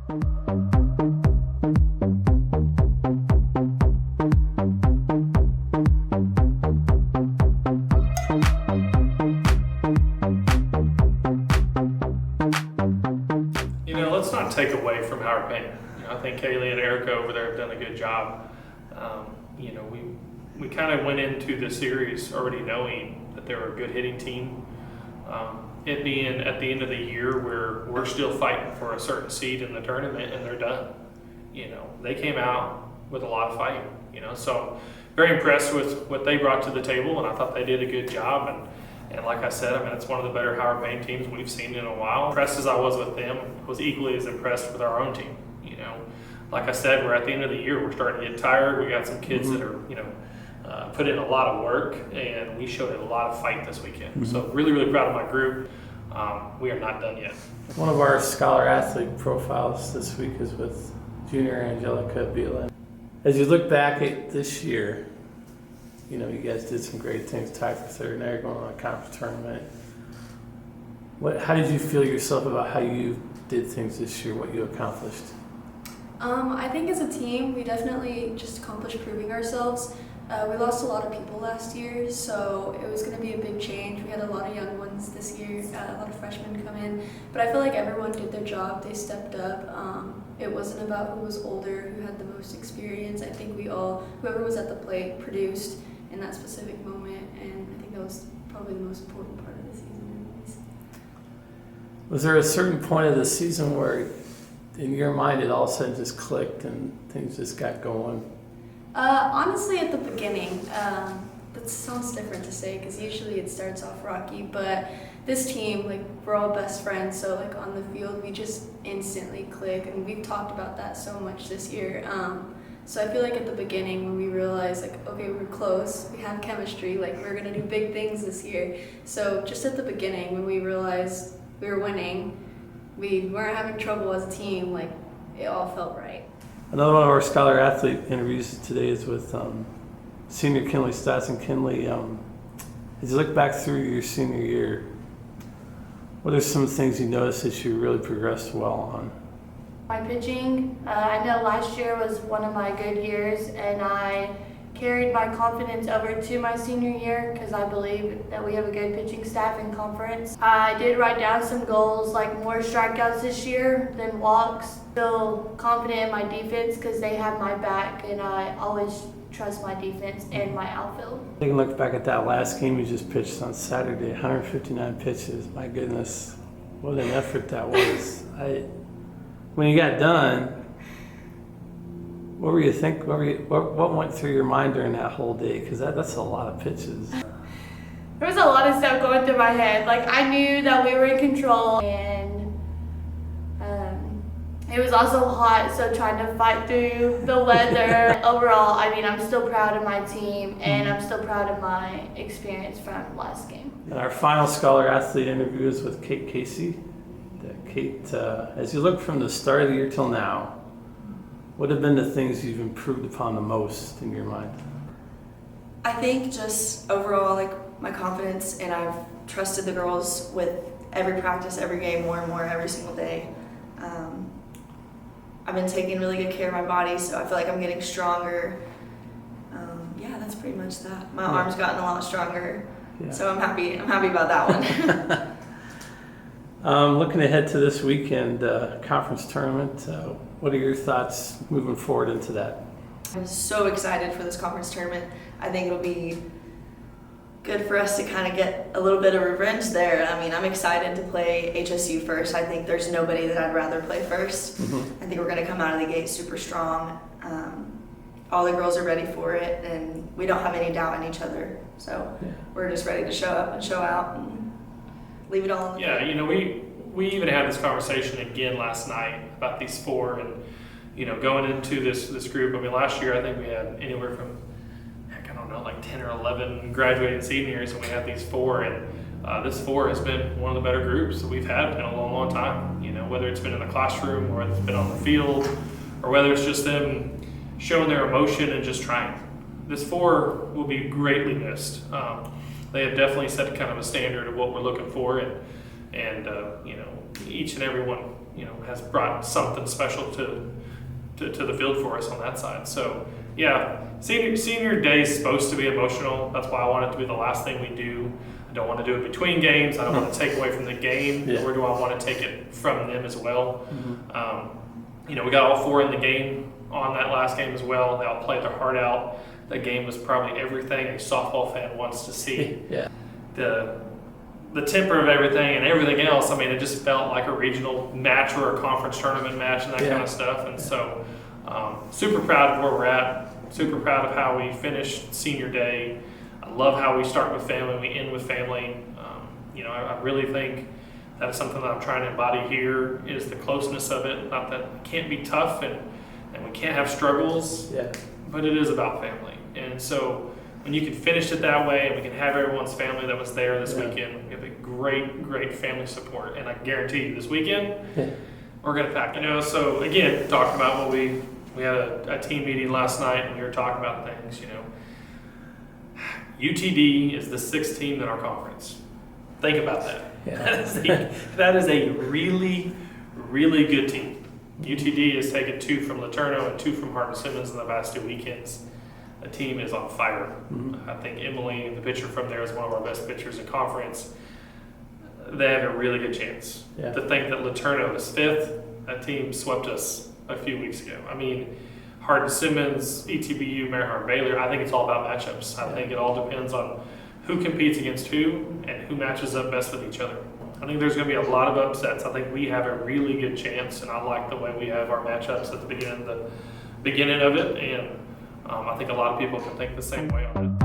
Let's not take away from Howard Payne. I think Kaylee and Erica over there have done a good job. We kind of went into the series already knowing that they were a good hitting team. It being at the end of the year where we're still fighting for a certain seed in the tournament and they're done. They came out with a lot of fight. So very impressed with what they brought to the table, and I thought they did a good job. And like I said, it's one of the better Howard Payne teams we've seen in a while. Impressed as I was with them, was equally as impressed with our own team. Like I said, we're at the end of the year. We're starting to get tired. We got some kids that are, put in a lot of work, and we showed a lot of fight this weekend. So really, really proud of my group. We are not done yet. One of our scholar athlete profiles this week is with junior Angelica Beelan. As you look back at this year, you guys did some great things, tied for third, now you're going on a conference tournament. How did you feel yourself about how you did things this year, what you accomplished? I think as a team, we definitely just accomplished proving ourselves. We lost a lot of people last year, so it was going to be a big change. We had a lot of young ones this year, a lot of freshmen come in, but I feel like everyone did their job. They stepped up. It wasn't about who was older, who had the most experience. I think whoever was at the plate produced in that specific moment, and I think that was probably the most important part of the season anyways. Was there a certain point of the season where in your mind it all of a sudden just clicked and things just got going? Honestly, at the beginning, that sounds different to say because usually it starts off rocky, but this team, we're all best friends, so on the field we just instantly click, and we've talked about that so much this year. So I feel like at the beginning when we realized okay, we're close, we have chemistry, we're gonna do big things this year. So just at the beginning when we realized we were winning, we weren't having trouble as a team, it all felt right. Another one of our scholar athlete interviews today is with senior Kinley Stats. And Kinley, as you look back through your senior year, what are some things you noticed that you really progressed well on? My pitching, I know last year was one of my good years, and I carried my confidence over to my senior year because I believe that we have a good pitching staff in conference. I did write down some goals, more strikeouts this year than walks. Feel confident in my defense because they have my back, and I always trust my defense and my outfield. Taking a look back at that last game you just pitched on Saturday, 159 pitches. My goodness, what an effort that was. When you got done, what were you thinking? What went through your mind during that whole day? Because that's a lot of pitches. There was a lot of stuff going through my head. I knew that we were in control, and it was also hot, so trying to fight through the weather. Overall, I'm still proud of my team, and I'm still proud of my experience from last game. And our final scholar athlete interview is with Kate Casey. Kate, as you look from the start of the year till now, what have been the things you've improved upon the most in your mind? I think just overall, my confidence, and I've trusted the girls with every practice, every game, more and more every single day. I've been taking really good care of my body, so I feel like I'm getting stronger. That's pretty much that. My arm's gotten a lot stronger, so I'm happy about that one. Looking ahead to this weekend conference tournament, what are your thoughts moving forward into that? I'm so excited for this conference tournament. I think it'll be good for us to kind of get a little bit of revenge there. I'm excited to play HSU first. I think there's nobody that I'd rather play first. I think we're going to come out of the gate super strong. All the girls are ready for it, and we don't have any doubt in each other. So we're just ready to show up and show out and leave it all on the field. We even had this conversation again last night about these four, and going into this group. Last year I think we had anywhere from 10 or 11 graduating seniors, and we had these four, and this four has been one of the better groups that we've had in a long time. Whether it's been in the classroom or it's been on the field, or whether it's just them showing their emotion and just trying. This four will be greatly missed. They have definitely set kind of a standard of what we're looking for, and each and every one has brought something special to the field for us on that side. So yeah, senior day is supposed to be emotional. That's why I want it to be the last thing we do. I don't want to do it between games. I don't want to take away from the game, Yeah. nor do I want to take it from them as well. Mm-hmm. We got all 4 in the game on that last game as well. They all played their heart out. That game was probably everything a softball fan wants to see. Yeah. The temper of everything and everything else. I mean, it just felt like a regional match or a conference tournament match and that Yeah. kind of stuff. And so, super proud of where we're at. Super proud of how we finished senior day. I love how we start with family, we end with family. I really think that's something that I'm trying to embody here is the closeness of it. Not that it can't be tough and we can't have struggles, Yeah. but it is about family. And so when you can finish it that way and we can have everyone's family that was there this Yeah. weekend, we have a great family support. And I guarantee you this weekend, Yeah. we're going to pack. So again, talking about what we had a team meeting last night and we were talking about things, UTD is the 6th team in our conference. Think about that. Yeah. That is a really good team. UTD has taken 2 from Laterno and 2 from Hardin-Simmons in the past 2 weekends. The team is on fire. Mhm. I think Emily, the pitcher from there, is one of our best pitchers in conference. They have a really good chance. Yeah. To think that Laterno is 5th, that team swept us a few weeks ago. I mean, Hardin-Simmons, ETBU, Merritt Baylor, I think it's all about matchups. I think it all depends on who competes against who and who matches up best with each other. I think there's going to be a lot of upsets. I think we have a really good chance, and I like the way we have our matchups at the beginning of it. And I think a lot of people can think the same way on it.